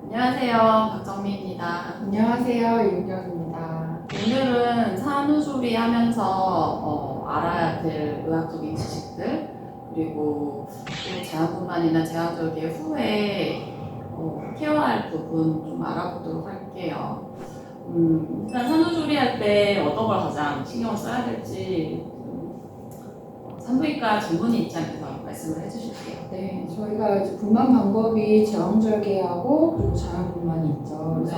안녕하세요. 박정미입니다. 안녕하세요. 윤경입니다. 오늘은 산후조리 하면서 알아야 될 의학적인 지식들, 그리고 또 제한분만이나 제한절개 후에 케어할 부분 좀 알아보도록 할게요. 일단 산후조리 할 때 어떤 걸 가장 신경을 써야 될지 산부인과 전문의 입장에서 말씀을 해주실게요. 네, 저희가 이제 분만 방법이 제왕절개하고 그리고 자연분만이 있죠. 그래서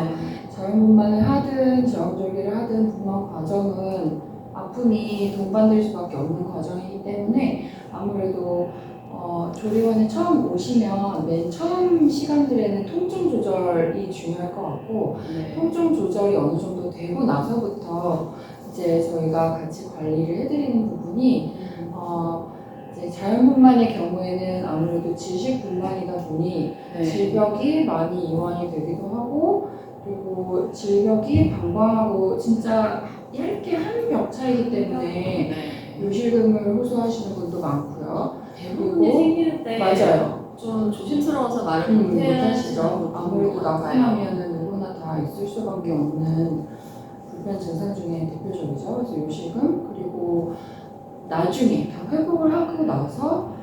자연분만을 하든 제왕절개를 하든 분만 과정은 아픔이 동반될 수밖에 없는 과정이기 때문에 아무래도 조리원에 처음 오시면 맨 처음 시간들에는 통증 조절이 중요할 것 같고 통증 조절이 어느 정도 되고 나서부터 이제 저희가 같이 관리를 해드리는 부분이 이제 자연분만의 경우에는 아무래도 질식분만이다 보니 질벽이 많이 이완이 되기도 하고 그리고 질벽이 방광하고 진짜 얇게 한 벽 차이기 때문에 요실금을 호소하시는 분도 많고요. 대부분이 생길 때 맞아요. 좀 조심스러워서 말을 못하시죠. 아무래도 나타나면은 누구나 다 있을 수밖에 없는 불편 증상 중에 대표적이죠. 그래서 요실금 그리고 나중에 다 회복을 하고 나서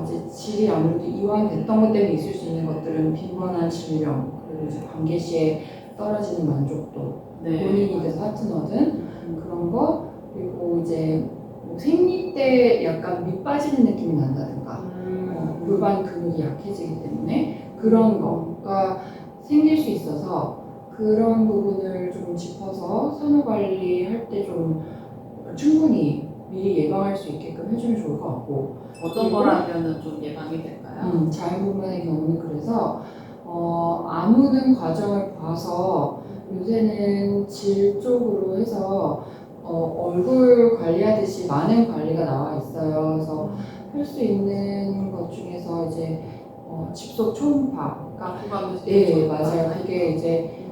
이제 질이 아무래도 이완됐던 것 때문에 있을 수 있는 것들은 빈번한 질병 그리고 이제 관계 시에 떨어지는 만족도 본인이든 파트너든 그런 거 그리고 이제 뭐 생리 때 약간 밑 빠지는 느낌이 난다든가 골반 근육이 약해지기 때문에 그런 거가 생길 수 있어서 그런 부분을 좀 짚어서 산후관리할 때 좀 충분히 미리 예방할 수 있게끔 해주면 좋을 것 같고 어떤 거라면 좀 예방이 될까요? 자연분만의 경우는 그래서 아무는 과정을 봐서 요새는 질 쪽으로 해서 얼굴 관리하듯이 많은 관리가 나와 있어요. 그래서 할 수 있는 것 중에서 이제 집속 초음파, 네 맞아요. 그게 이제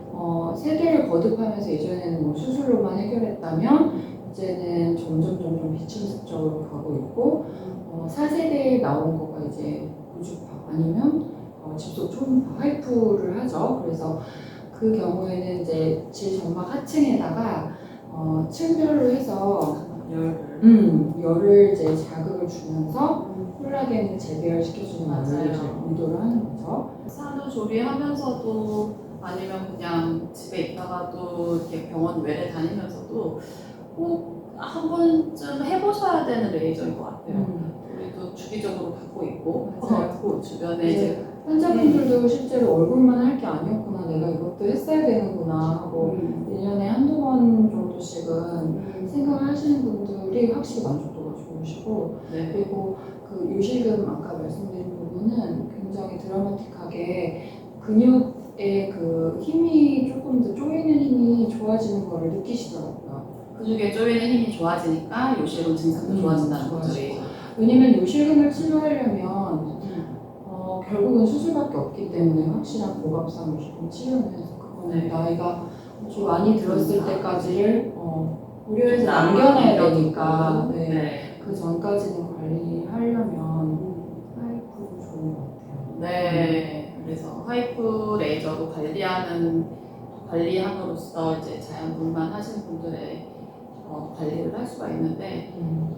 세대를 거듭하면서 예전에는 뭐 수술로만 해결했다면 이제는 점점 비침습적으로 가고 있고 4세대에 나온 거가 이제 고주파 아니면 집속 초음파 하이프를 하죠. 그래서 그 경우에는 이제 질 점막 하층에다가 층별로 해서 열을 이제 자극을 주면서 콜라겐을 재배열시켜주는 원리를 유도를 하는 거죠. 산후조리 하면서도 아니면 그냥 집에 있다가도 이렇게 병원 외래 다니면서도 꼭 한 번쯤 해보셔야 되는 레이저인 것 같아요. 우리도 주기적으로 받고 있고 그 주변에 이제 환자분들도 실제로 얼굴만 할 게 아니었구나 내가 이것도 했어야 되는구나 하고 1년에 한두 번 정도씩은 생각을 하시는 분들이 확실히 만족도가 좋으시고 그리고 그 요실금 아까 말씀드린 부분은 굉장히 드라마틱하게 근육의 그 힘이 조금 더 쪼이는 힘이 좋아지는 거를 느끼시더라고요. 근육에 쪼이는 힘이 좋아지니까 요실금 증상도 좋아진다는 거죠. 왜냐면 요실금을 치료하려면 결국은 수술밖에 없기 때문에 확실한 고갑상 요실금 치료는 그거는 나이가 좀 많이 들었을 때까지를 고려해서 남겨놔야 되니까 그 전까지는 관리하려면 하이프도 좋은 것 같아요. 네, 그래서 하이프 레이저로 관리함으로써 이제 자연분만 하신 분들의 관리를 할 수가 있는데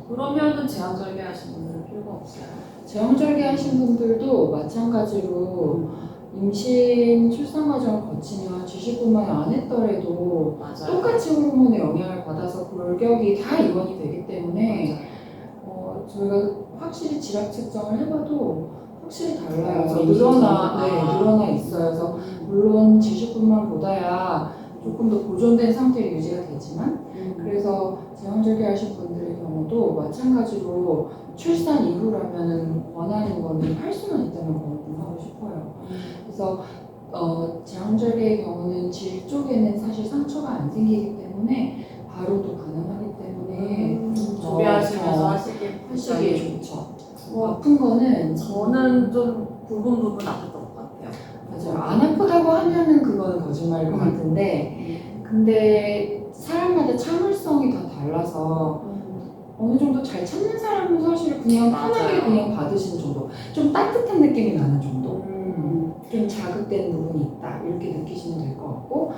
그러면은 제왕절개 하신 분들은 필요가 없어요. 제왕절개 하신 분들도 마찬가지로 임신 출산 과정을 거치면 지식분만이 안 했더라도 똑같이 호르몬의 영향을 받아서 골격이 다 이완이 되기 때문에 저희가 확실히 지압 측정을 해봐도 확실히 달라요. 그래서 늘어나 있어요. 그래서 물론 지식분만보다야 조금 더 보존된 상태로 유지가 되지만 그래서 제왕절개 하신 분들의 경우도 마찬가지로 출산 이후라면 원하는 거는 할 수만 있다면 권하고 싶어요. 그래서 제왕절개의 경우는 질 쪽에는 사실 상처가 안 생기기 때문에 바로도 가능하기 때문에 조리하시면서 하시기에 좋죠. 아픈 거는 저는 좀 부분 아팠던 것 같아요. 맞아요. 안 아프다고 하면은 그거는 거짓말일 것 같은데 근데 사람마다 참을성이 다 달라서 어느 정도 잘 참는 사람은 사실 그냥 편하게 그냥 받으시는 정도 좀 따뜻한 느낌이 나는 정도 좀 자극된 부분이 있다 이렇게 느끼시면 될 것 같고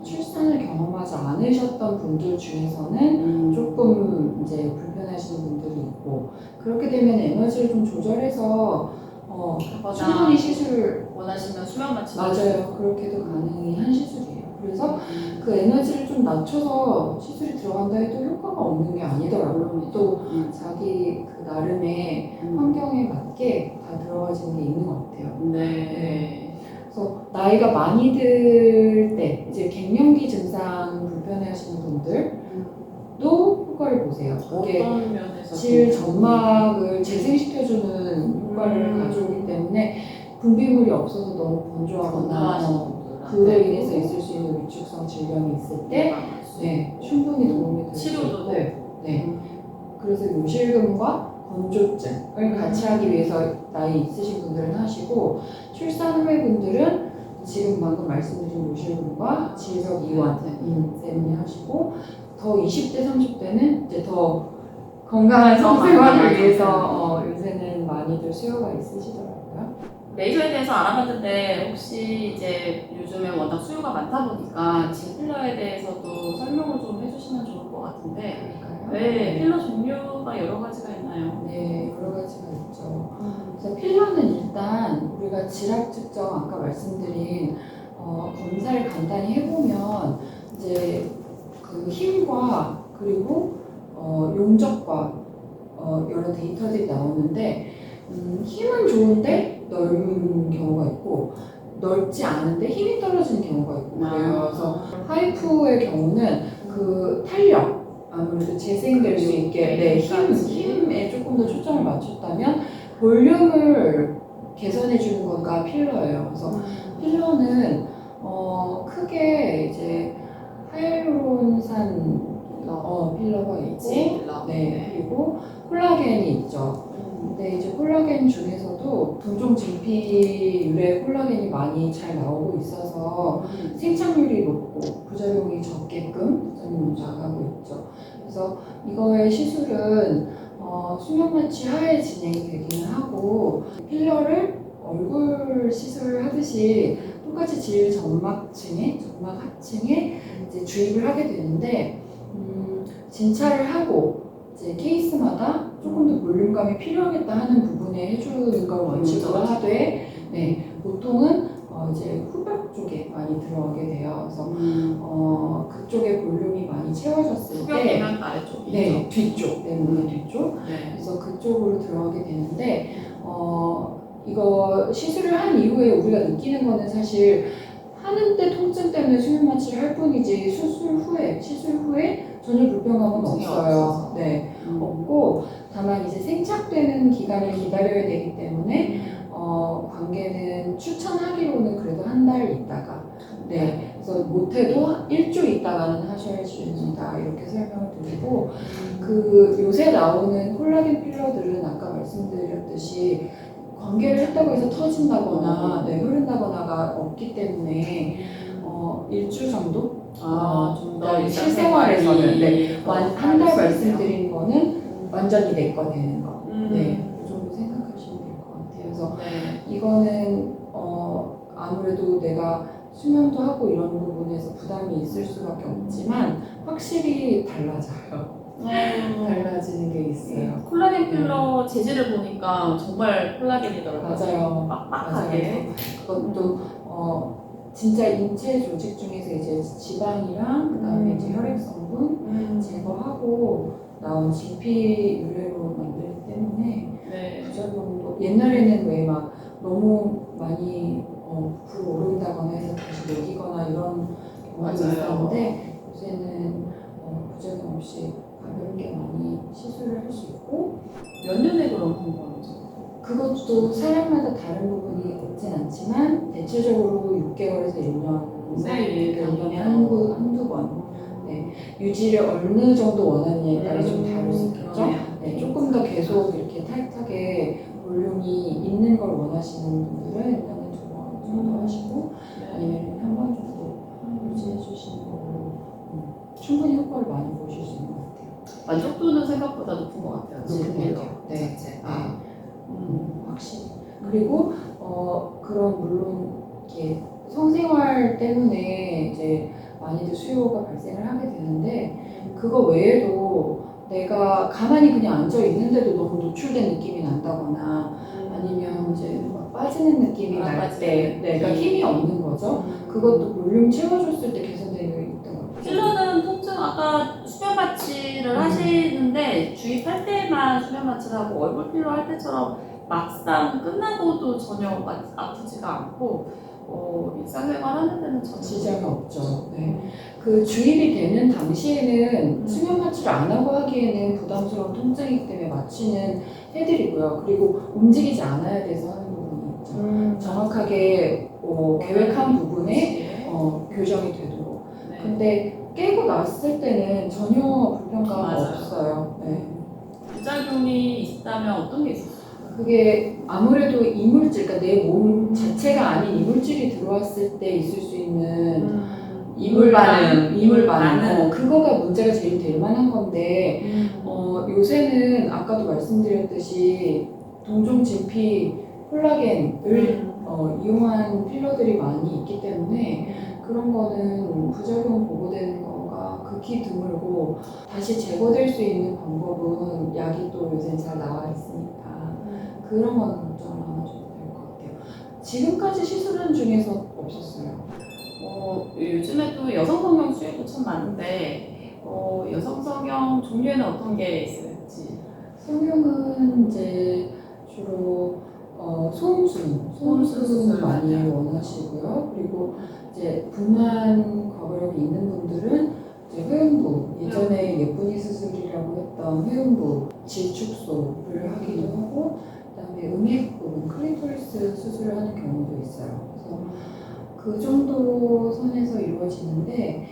출산을 경험하지 않으셨던 분들 중에서는 조금 이제 불편하시는 분들이 있고 그렇게 되면 에너지를 좀 조절해서 충분히 시술을 원하시면 수면 마취 맞아요. 그렇게도 가능한 시술이에요. 그래서 그 에너지를 좀 낮춰서 시술이 들어간다 해도 효과가 없는 게 아니더라고요. 또 자기 그 나름의 환경에 맞게 다 들어가지는 게 있는 것 같아요. 네. 그래서 나이가 많이 들 때 이제 갱년기 증상 불편해하시는 분들도 효과를 보세요. 그게 어떤 면에서 질 점막을 재생시켜주는 효과를 가져오기 때문에 분비물이 없어서 너무 건조하거나 그로 인해서 있을 수 있는 위축성 질병이 있을 때 네, 충분히 도움이 될 수 치료도 있고 되고. 네. 그래서 요실금과 건조증을 같이 하기 위해서 나이 있으신 분들은 하시고 출산 후에 분들은 지금 방금 말씀드린 요실금과 질적 이완 때문에 하시고 더 20대 30대는 이제 더 건강한 성생활을 위해서 요새는 많이들 수요가 있으시더라고요. 레이저에 대해서 알아봤는데 혹시 이제 요즘에 워낙 수요가 많다 보니까 질 필러에 대해서도 설명을 좀 해주시면 좋을 것 같은데 네, 필러 종류가 여러 가지가 있나요? 네, 여러 가지가 있죠. 그래서 필러는 일단 우리가 질환 측정 아까 말씀드린 검사를 간단히 해보면 이제 그 힘과 그리고 용적과 여러 데이터들이 나오는데 힘은 좋은데 넓은 경우가 있고 넓지 않은데 힘이 떨어지는 경우가 있고 그래요. 그래서 파이프의 경우는 그 탄력 아무래도 재생될 수 있게 네, 힘에 조금 더 초점을 맞췄다면 볼륨을 개선해 주는 거가 필러예요. 그래서 필러는 크게 이제 하이루론산 필러가 있고 네, 그리고 콜라겐이 있죠. 근데 이제 콜라겐 중에서도 동종 진피 유래 콜라겐이 많이 잘 나오고 있어서 생착률이 높고 부작용이 적게끔 나가고 있죠. 그래서 이거의 시술은 수면 마취 하에 진행이 되기는 하고 필러를 얼굴 시술을 하듯이 똑같이 질 점막층에 점막 하층에 이제 주입을 하게 되는데 진찰을 하고 이제 케이스마다 조금 더 볼륨감이 필요하겠다 하는 부분에 해주는 걸 원칙으로 하되 네, 보통은 이제 후벽 쪽에 많이 들어가게 돼요. 그래서 그쪽에 볼륨이 많이 채워졌을 때 후벽이면 아래쪽이죠? 네, 뒤쪽, 내 몸의 뒤쪽. 네. 그래서 그쪽으로 들어가게 되는데 이거 시술을 한 이후에 우리가 느끼는 거는 사실 하는데 통증 때문에 수면 마취를 할 뿐이지 시술 후에 전혀 불편감은 없어요. 네, 없고 다만 이제 생착되는 기간을 기다려야 되기 때문에 관계는 추천하기로는 그래도 한 달 있다가 네, 그래서 못해도 일주 있다가는 하셔야 됩니다. 이렇게 설명을 드리고 그 요새 나오는 콜라겐 필러들은 아까 말씀드렸듯이 관계를 했다고 해서 터진다거나 네, 흐른다거나가 없기 때문에 일주 정도 좀더 실생활에서는 네, 한 달 말씀드린 거는 완전히 내 거 되는 거. 네, 그 정도 생각하시면 될 것 같아요. 그래서 이거는 아무래도 내가 수면도 하고 이런 부분에서 부담이 있을 수밖에 없지만 확실히 달라져요. 달라지는 게 있어요. 콜라겐 필러 재질을 보니까 정말 콜라겐이더라고요. 맞아요. 빡빡하게. 그것도 진짜 인체 조직 중에서 이제 지방이랑 그다음에 이제 혈액 성분 제거하고 나온 진피 유래로 만들기 때문에 네. 부작용도 옛날에는 왜 막 너무 많이 불오른다거나 해서 다시 녹이거나 이런 경우가 있었는데 요새는 부작용 없이 가볍게 많이 시술을 할 수 있고 몇 년에 그런 건가요? 그것도 사람마다 다른 부분이 없진 않지만 대체적으로 6개월에서 1년 사이, 1년에 한두 번 네, 유지를 어느 정도 원하느냐에 따라 좀 다를 수 있겠죠. 네, 조금 더 계속 이렇게 타이트하게 볼륨이 있는 걸 원하시는 분들은 일단은 2번 정도 하시고 아니면 한 번 정도 유지해 주시는 걸로 충분히 효과를 많이 보실 수 있는 것 같아요. 만족도는 생각보다 높은 것 같아요. 높은 것 같아요. 네. 자체. 네. 확실히. 그리고 그런 물론 이렇게 성생활 때문에 이제 많이들 수요가 발생을 하게 되는데 그거 외에도 내가 가만히 그냥 앉아 있는데도 너무 노출된 느낌이 난다거나 아니면 이제 막 빠지는 느낌이 날 때 내가 힘이 없는 거죠. 그것도 볼륨 채워줬을 때 개선되는 게 있더라고요. 필러는 통증 아까 수면 마취를 하시는데 주입할 때만 수면 마취를 하고 얼굴 필러 할 때처럼 막상 끝나고도 전혀 아프지가 않고 일상생활 하는 데는 전혀 지장이 없죠. 네. 그 주입이 되는 당시에는 수면 마취를 안 하고 하기에는 부담스러운 통증이기 때문에 마취는 해드리고요. 그리고 움직이지 않아야 돼서 하는 부분이 있죠. 정확하게 계획한 부분에 교정이 되도록. 네. 근데 깨고 났을 때는 전혀 불편감 맞아요. 없어요. 네. 부작용이 있다면 어떤 게 있어요? 그게 아무래도 이물질, 그러니까 내 몸 자체가 아닌 이물질이 들어왔을 때 있을 수 있는 이물 반응. 그거가 문제가 제일 될 만한 건데, 요새는 아까도 말씀드렸듯이 동종 진피, 콜라겐을 이용한 필러들이 많이 있기 때문에 그런 거는 부작용 보고되는 거가 극히 드물고 다시 제거될 수 있는 방법은 약이 또 요새 잘 나와 있으니까 그런 거는 걱정을 안 하셔도 될 것 같아요. 지금까지 시술한 중에서 없었어요. 요즘에 또 여성 성형 수요도 참 많은데 여성 성형 종류에는 어떤 게 있을지? 성형은 이제 주로 소음순 수술 많이 원하시고요. 그리고 이제 부만 과거력이 있는 분들은 이제 회음부, 예전에 예쁜이 수술이라고 했던 회음부, 질축소를 하기도 하고, 그다음에 음액 부분, 클리토리스 수술을 하는 경우도 있어요. 그래서 그 정도 선에서 이루어지는데,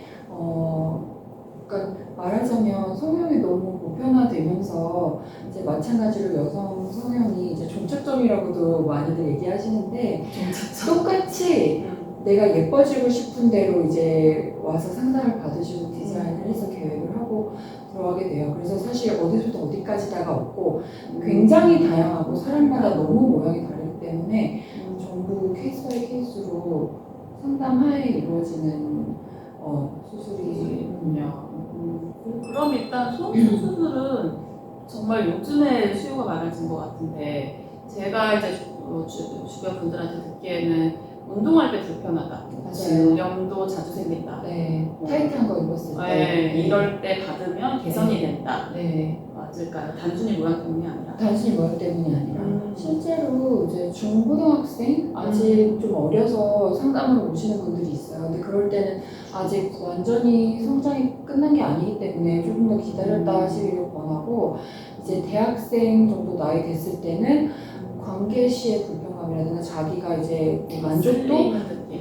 그러니까 말하자면 성형이 너무 보편화되면서 이제 마찬가지로 여성 성형이 이제 종착점이라고도 많이들 얘기하시는데 똑같이 내가 예뻐지고 싶은 대로 이제 와서 상담을 받으시고 디자인을 해서 계획을 하고 들어가게 돼요. 그래서 사실 어디서부터 어디까지다가 없고 굉장히 다양하고 사람마다 너무 모양이 다르기 때문에 전부 케이스 바이 케이스로 상담하에 이루어지는 수술이군요. 그럼 일단 소음순 수술은 정말 요즘에 수요가 많아진 것 같은데 제가 이제 주변 분들한테 듣기에는 운동할 때 불편하다. 질염도 자주 생긴다. 네, 타이트한 거 입었을 때. 네, 이럴 때 받으면 개선이 된다. 네. 맞을까요? 단순히 모양 때문이 아니라. 단순히 모양 때문이 아니라 실제로 이제 중고등학생 아직 좀 어려서 상담으로 오시는 분들이 있어요. 근데 그럴 때는 아직 완전히 성장이 끝난 게 아니기 때문에 조금 더 기다렸다 하시기를 권하고 이제 대학생 정도 나이 됐을 때는 관계 시의 불편감이라든가 자기가 이제 만족도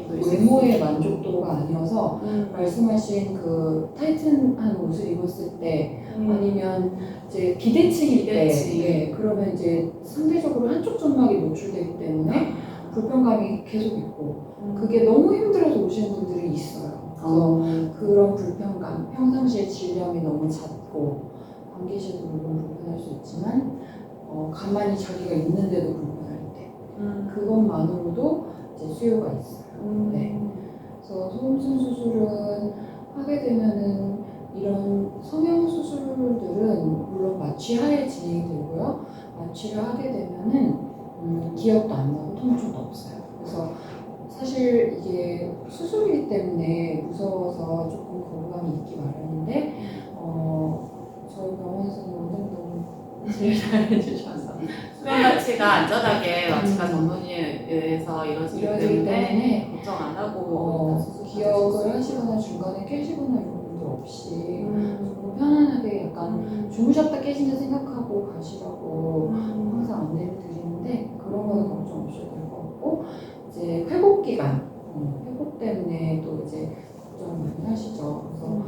외모의 만족도가 아니어서 말씀하신 그 타이트한 옷을 입었을 때 아니면 이제 비대칭일 때 네, 그러면 이제 상대적으로 한쪽 점막이 노출되기 때문에 불편감이 계속 있고 그게 너무 힘들어서 오시는 분들이 있어요. 그래서 그런 불편감, 평상시에 질량이 너무 잦고 관계시도 물론 불편할 수 있지만 가만히 자기가 있는데도 불편할 때 그것만으로도 이제 수요가 있어요. 네. 그래서 소음순 수술은 하게 되면은 이런 성형 수술들은 물론 마취하에 진행이 되고요. 마취를 하게 되면은 기억도 안 나고 통증도 없어요. 그래서 사실 이게 수술이기 때문에 무서워서 조금 거부감이 있기 마련인데 저희 병원에서는 원장도 제일 잘해주셔서 수면 마취가 안전하게 마취가 전문의에 의해서 이루어지기 때문에 걱정 안 하고 기억을 하시거나 중간에 깨시거나 이런 분들 없이 조금 편안하게 약간 주무셨다 깨진다 생각하고 가시라고 항상 안내를 드리는데 그런 거는 걱정 없으셔도 될 것 같고 이제 회복 기간, 회복 때문에 또 이제 걱정을 많이 하시죠. 그래서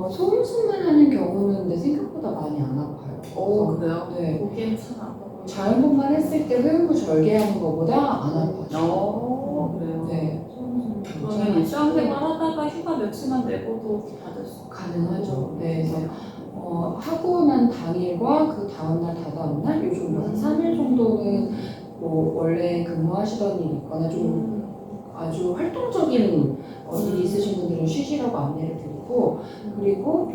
소음순만 하는 경우는 근데 생각보다 많이 안 아파요. 그래요? 네. 보기엔 참 아파. 자연분만 했을 때 회음부 절개하는 것보다 안 아파요. 그래요? 네. 그러면 일상생활 하다가 휴가 며칠만 내고도 받을 수 가능하죠. 네. 그래서 하고 난 당일과 그 다음날, 다다음날 요즘 한 3일 정도는 뭐 원래 근무하시던 일이 있거나 좀 아주 활동적인 일이 있으신 분들은 쉬시라고 안내를 드리고, 그리고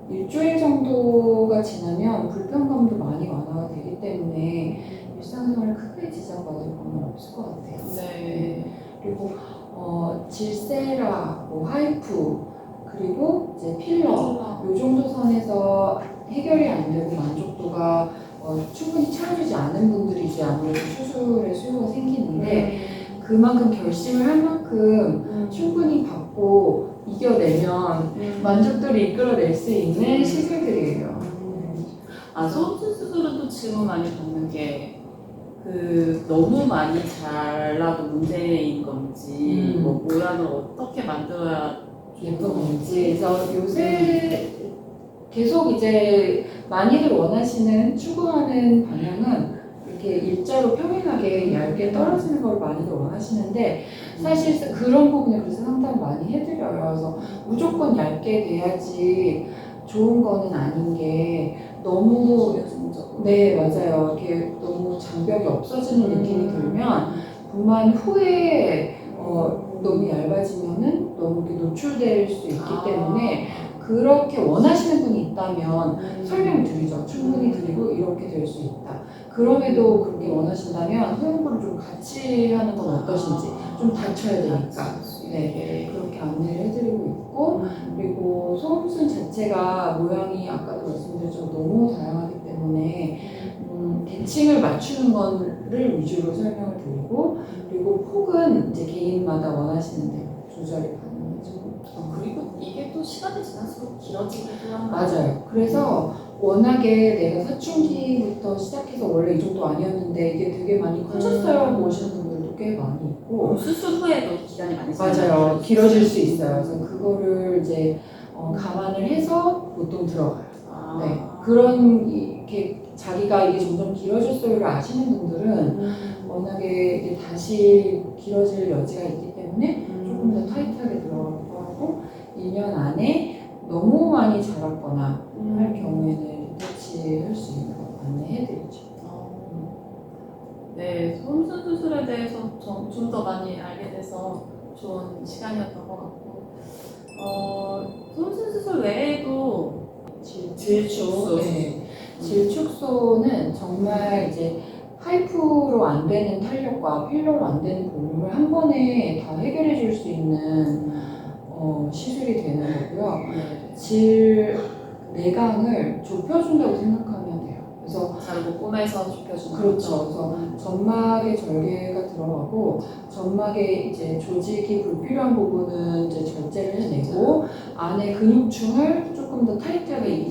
일주일 정도가 지나면 불편감도 많이 완화가 되기 때문에 일상생활에 크게 지장받을 건 없을 것 같아요. 네. 그리고 질세라, 뭐 하이프, 그리고 이제 필러, 요 정도 선에서 해결이 안 되고 만족도가 충분히 채워지지 않은 분들이 이제 아무래도 수술의 수요가 생기는데, 그만큼 결심을 할 만큼 충분히 받고 이겨내면 만족도를 이끌어낼 수 있는 시술들이에요. 아, 소음순 수술은 또 질문 많이 받는 게 너무 많이 잘라도 문제인 건지 뭐 모양을 어떻게 만들어야 예쁜 건지. 그래서 요새 계속 이제 많이들 원하시는 추구하는 방향은 이렇게 일자로 평행하게 얇게 떨어지는 걸 많이들 원하시는데, 사실 그런 부분에 그래서 상담 많이 해드려요. 그래서 무조건 얇게 돼야지 좋은 거는 아닌 게, 너무 네 맞아요. 이렇게 너무 장벽이 없어지는 느낌이 들면 분만 후에 너무 얇아지면은 너무 이렇게 노출될 수 있기 때문에, 그렇게 원하시는 분이 있다면 설명을 드리죠. 충분히 드리고 이렇게 될 수 있다. 그럼에도 그렇게 원하신다면 소형부를 좀 같이 하는 건 어떠신지, 좀 다쳐야 되니까 네, 그렇게 안내를 해드리고 있고, 그리고 소음순 자체가 모양이 아까도 말씀드렸지만 너무 다양하기 때문에 대칭을 맞추는 거를 위주로 설명을 드리고, 그리고 폭은 이제 개인마다 원하시는 대로 조절이 가능하죠. 그리고 이게 또 시간이 지날수록 길어지기도 하고. 맞아요. 그래서 워낙에 내가 사춘기부터 시작해서 원래 이 정도 아니었는데 이게 되게 많이 커졌어요 하고 오시는 분들도 꽤 많이 있고, 수술 후에도 기간이 많이 맞아요. 길어질 수 있어요. 그래서 그거를 이제 감안을 해서 보통 들어가요. 네. 그런 이렇게 자기가 이게 점점 길어졌어요를 아시는 분들은 워낙에 이게 다시 길어질 여지가 있기 때문에 조금 더 타이트하게 들어가기도 하고, 1년 안에 너무 많이 자랐거나 할 경우에는 리터치 할 수 있는 거 안내해드리죠. 네, 소음순 수술에 대해서 좀 더 많이 알게 돼서 좋은 시간이었던 것 같고, 소음순 수술 외에도 질축소. 네. 질축소는 정말 이제 파이프로 안 되는 탄력과 필러로 안 되는 볼륨을 한 번에 다 해결해 줄 수 있는 시술이 되는 거고요. 질 내강을 좁혀준다고 생각하면 돼요. 그래서 자르고 꼬매서 좁혀주는 그렇죠. 그래서 점막에 절개가 들어가고, 점막에 이제 조직이 불필요한 부분은 이제 절제를 해내고, 안에 근육층을 조금 더 타이트하게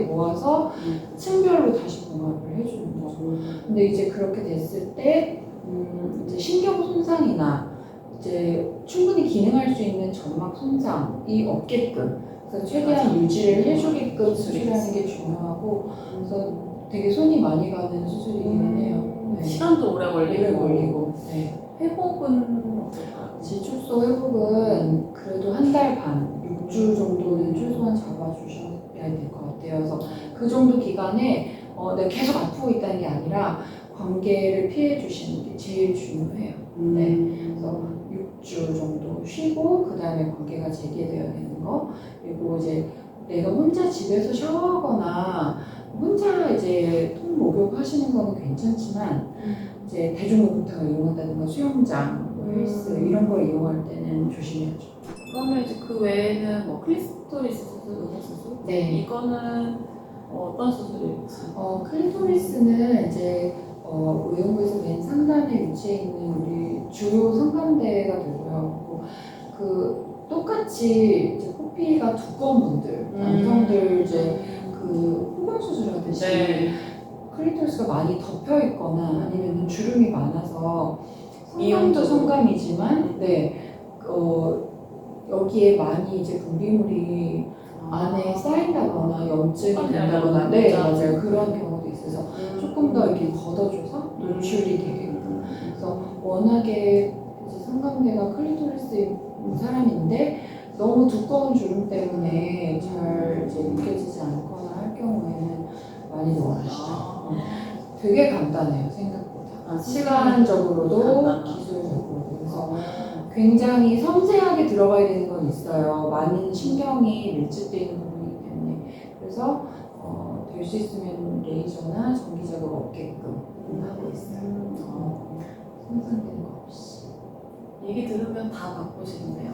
모아서 층별로 다시 봉합을 해주는 거죠. 근데 이제 그렇게 됐을 때 이제 신경 손상이나 이제 충분히 기능할 수 있는 점막 손상이 없게끔, 그래서 최대한 유지를 해주게끔 수술하는 게 중요하고, 그래서 되게 손이 많이 가는 수술이기는 해요. 네. 시간도 오래 걸리고. 네. 회복은 어떨까요? 질축소 회복은 그래도 한 달 반, 6주 정도는 최소한 잡아주셔야 될 것 같아요. 그래서 그 정도 기간에 내가 계속 아프고 있다는 게 아니라 관계를 피해 주시는 게 제일 중요해요. 네. 그래서 6주 정도 쉬고 그 다음에 관계가 재개되어야 되는 거, 그리고 이제 내가 혼자 집에서 샤워하거나 혼자 이제 통 목욕 하시는 거는 괜찮지만, 이제 대중목욕탕을 이용한다든가 수영장, 헬스 이런 걸 이용할 때는 조심해야죠. 그러면 이제 그 외에는 뭐 클리토리스 수술, 의사 수술? 네. 이거는 어떤 수술일지? 클리토리스는 이제 의용부에서 맨 상단에 위치해 있는 우리 주요 성감대가 되고요. 똑같이 이제 코피가 두꺼운 분들, 남성들 이제 호경 수술하듯이 클리토리스가 많이 덮여 있거나 아니면 주름이 많아서 성감도 성감이지만, 여기에 많이 이제 분비물이 안에 쌓인다거나 염증이 된다거나, 맞아요. 그런 경우도 있어서 조금 더 이렇게 걷어줘서 노출이 되게끔. 그래서 워낙에 이제 성감대가 클리토리스인 사람인데 너무 두꺼운 주름 때문에 잘 이제 느껴지지 않거나 할 경우에는 많이 원하시죠. 되게 간단해요, 생각보다. 시간적으로도 기술적으로도. 그래서 굉장히 섬세하게 들어가야 되는 건 있어요. 많은 신경이 밀집되어 있는 부분이기 때문에. 그래서 될 수 있으면 레이저나 전기 작업 없게끔 하고 있어요. 손상되는 거 없이. 얘기 들으면 다 바꾸시는데요.